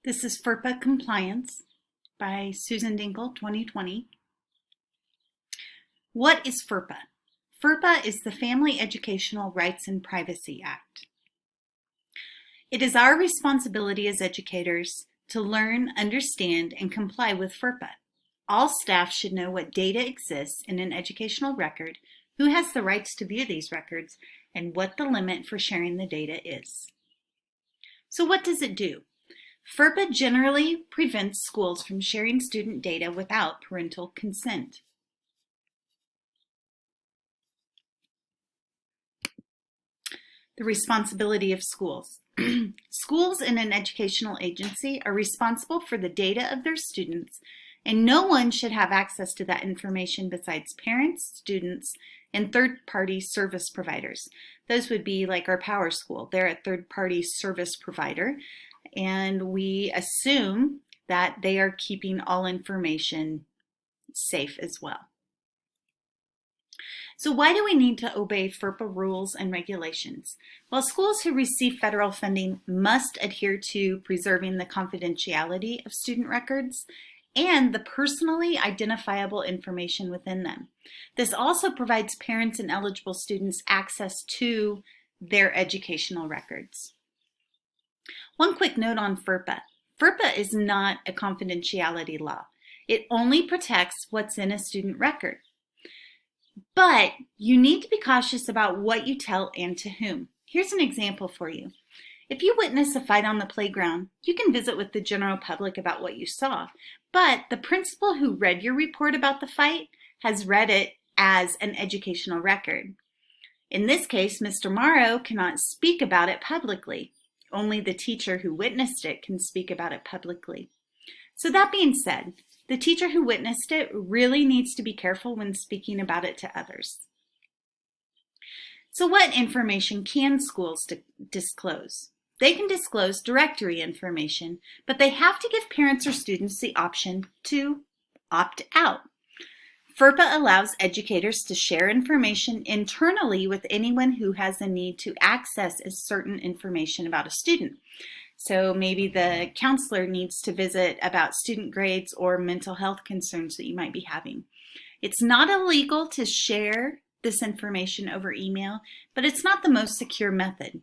This is FERPA Compliance by Susan Dinkle, 2020. What is FERPA? FERPA is the Family Educational Rights and Privacy Act. It is our responsibility as educators to learn, understand, and comply with FERPA. All staff should know what data exists in an educational record, who has the rights to view these records, and what the limit for sharing the data is. So what does it do? FERPA generally prevents schools from sharing student data without parental consent. The responsibility of schools. Schools in an educational agency are responsible for the data of their students, and no one should have access to that information besides parents, students, and third-party service providers. Those would be like our Power School. They're a third-party service provider, and we assume that they are keeping all information safe as well. So why do we need to obey FERPA rules and regulations? Well, schools who receive federal funding must adhere to preserving the confidentiality of student records and the personally identifiable information within them. This also provides parents and eligible students access to their educational records. One quick note on FERPA. FERPA is not a confidentiality law. It only protects what's in a student record. But you need to be cautious about what you tell and to whom. Here's an example for you. If you witness a fight on the playground, you can visit with the general public about what you saw, but the principal who read your report about the fight has read it as an educational record. In this case, Mr. Morrow cannot speak about it publicly. Only the teacher who witnessed it can speak about it publicly. So that being said, the teacher who witnessed it really needs to be careful when speaking about it to others. So what information can schools disclose? They can disclose directory information, but they have to give parents or students the option to opt out. FERPA allows educators to share information internally with anyone who has a need to access a certain information about a student. So maybe the counselor needs to visit about student grades or mental health concerns that you might be having. It's not illegal to share this information over email, but it's not the most secure method.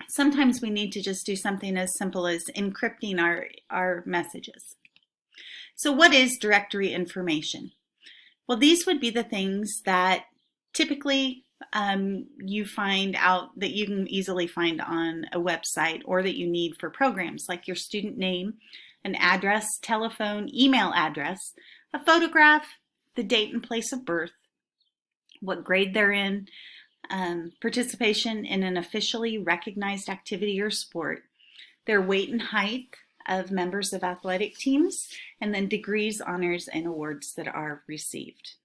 Sometimes we need to just do something as simple as encrypting our messages. So what is directory information? Well, these would be the things that typically you find out that you can easily find on a website or that you need for programs, like your student name, an address, telephone, email address, a photograph, the date and place of birth, what grade they're in, participation in an officially recognized activity or sport, their weight and height of members of athletic teams, and then degrees, honors, and awards that are received.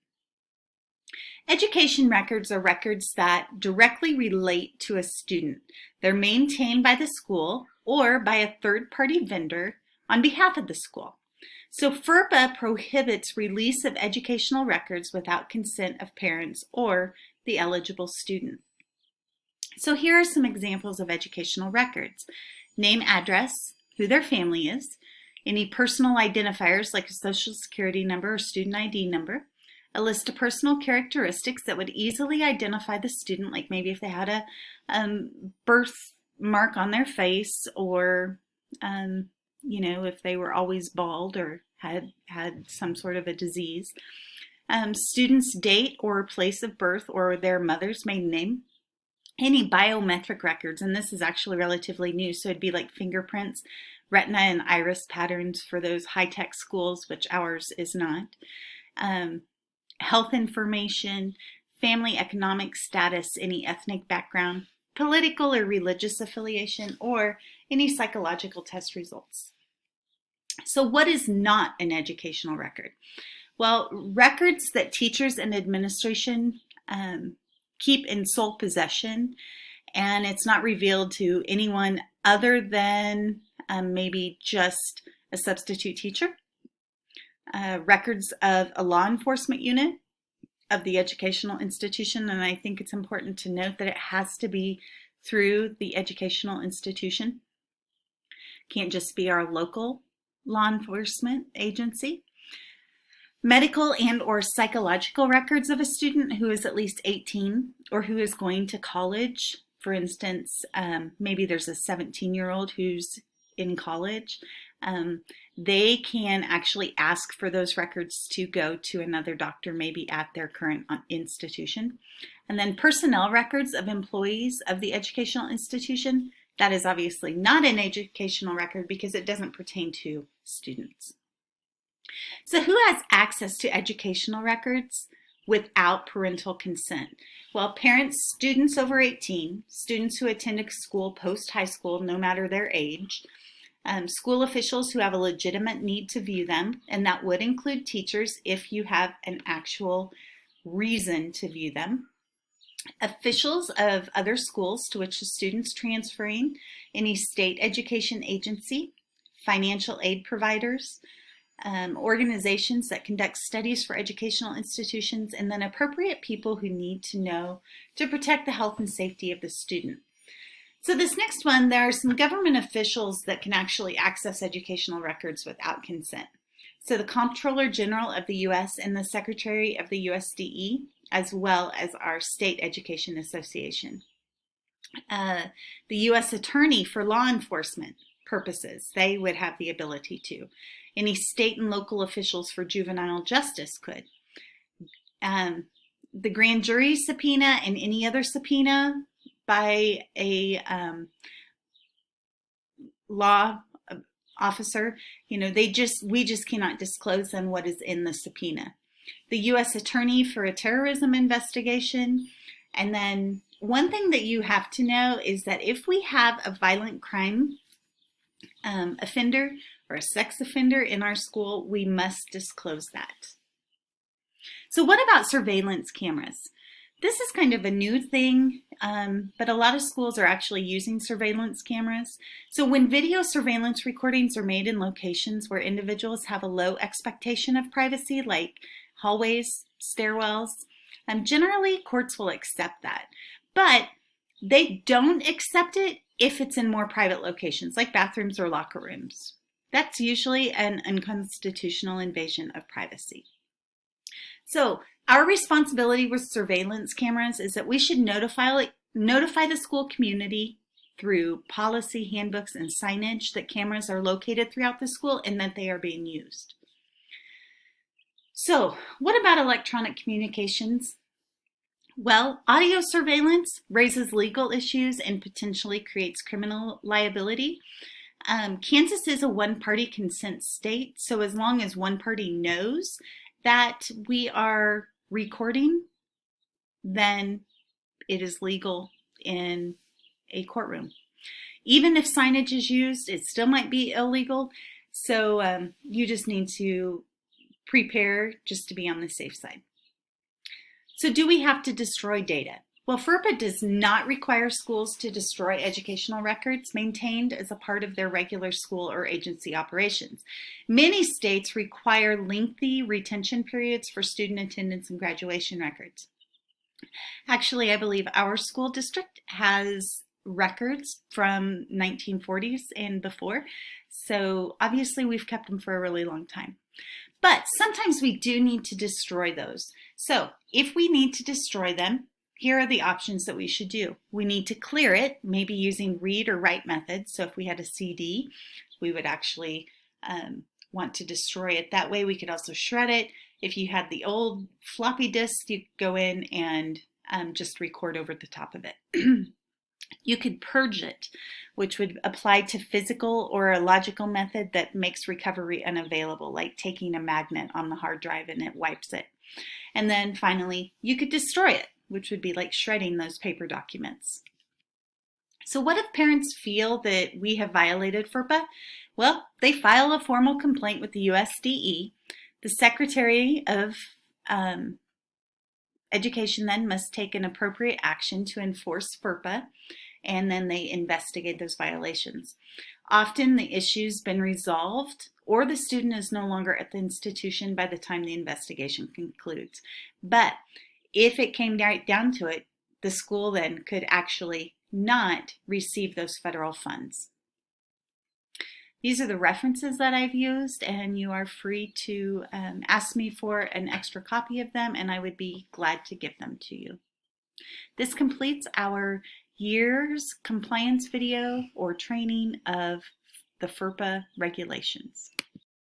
Education records are records that directly relate to a student. They're maintained by the school or by a third-party vendor on behalf of the school. So FERPA prohibits release of educational records without consent of parents or the eligible student. So here are some examples of educational records. Name, address, who their family is, any personal identifiers like a social security number or student ID number, a list of personal characteristics that would easily identify the student, like maybe if they had a birthmark on their face, or if they were always bald or had some sort of a disease. Student's date or place of birth or their mother's maiden name. Any biometric records, and this is actually relatively new, so it'd be like fingerprints, retina and iris patterns for those high-tech schools, which ours is not. Health information, family economic status, any ethnic background, political or religious affiliation, or any psychological test results. So what is not an educational record? Well, records that teachers and administration keep in sole possession, and it's not revealed to anyone other than maybe just a substitute teacher. Records of a law enforcement unit of the educational institution, and I think it's important to note that it has to be through the educational institution. Can't just be our local law enforcement agency. Medical and or psychological records of a student who is at least 18 or who is going to college. For instance, maybe there's a 17-year-old who's in college. They can actually ask for those records to go to another doctor, maybe at their current institution. And then personnel records of employees of the educational institution. That is obviously not an educational record because it doesn't pertain to students. So who has access to educational records without parental consent? Well, parents, students over 18, students who attend a school post-high school, no matter their age, school officials who have a legitimate need to view them, and that would include teachers if you have an actual reason to view them, officials of other schools to which the student's transferring, any state education agency, financial aid providers, organizations that conduct studies for educational institutions, and then appropriate people who need to know to protect the health and safety of the student. So this next one, there are some government officials that can actually access educational records without consent. So the Comptroller General of the U.S. and the Secretary of the USDE, as well as our State Education Association. The U.S. Attorney for law enforcement purposes, they would have the ability to. Any state and local officials for juvenile justice could. The grand jury subpoena and any other subpoena by a law officer, we just cannot disclose then what is in the subpoena. The U.S. Attorney for a terrorism investigation. And then one thing that you have to know is that if we have a violent crime offender or a sex offender in our school, we must disclose that. So what about surveillance cameras? This is kind of a new thing, but a lot of schools are actually using surveillance cameras. So when video surveillance recordings are made in locations where individuals have a low expectation of privacy, like hallways, stairwells, generally courts will accept that. But they don't accept it if it's in more private locations, like bathrooms or locker rooms. That's usually an unconstitutional invasion of privacy. So our responsibility with surveillance cameras is that we should notify the school community through policy, handbooks, and signage that cameras are located throughout the school and that they are being used. So what about electronic communications? Well, audio surveillance raises legal issues and potentially creates criminal liability. Kansas is a one-party consent state, so as long as one party knows that we are recording, then it is legal in a courtroom. Even if signage is used, it still might be illegal, so you just need to prepare just to be on the safe side. So do we have to destroy data? Well, FERPA does not require schools to destroy educational records maintained as a part of their regular school or agency operations. Many states require lengthy retention periods for student attendance and graduation records. Actually, I believe our school district has records from 1940s and before, so obviously we've kept them for a really long time. But sometimes we do need to destroy those. So if we need to destroy them, here are the options that we should do. We need to clear it, maybe using read or write methods. So if we had a CD, we would actually want to destroy it that way. We could also shred it. If you had the old floppy disk, you could go in and just record over the top of it. You could purge it, which would apply to physical or a logical method that makes recovery unavailable, like taking a magnet on the hard drive and it wipes it. And then finally, you could destroy it, which would be like shredding those paper documents. So what if parents feel that we have violated FERPA? Well, they file a formal complaint with the USDE. The Secretary of Education then must take an appropriate action to enforce FERPA, and then they investigate those violations. Often the issue's been resolved, or the student is no longer at the institution by the time the investigation concludes. But if it came right down to it, the school then could actually not receive those federal funds. These are the references that I've used, and you are free to ask me for an extra copy of them, and I would be glad to give them to you. This completes our year's compliance video or training of the FERPA regulations.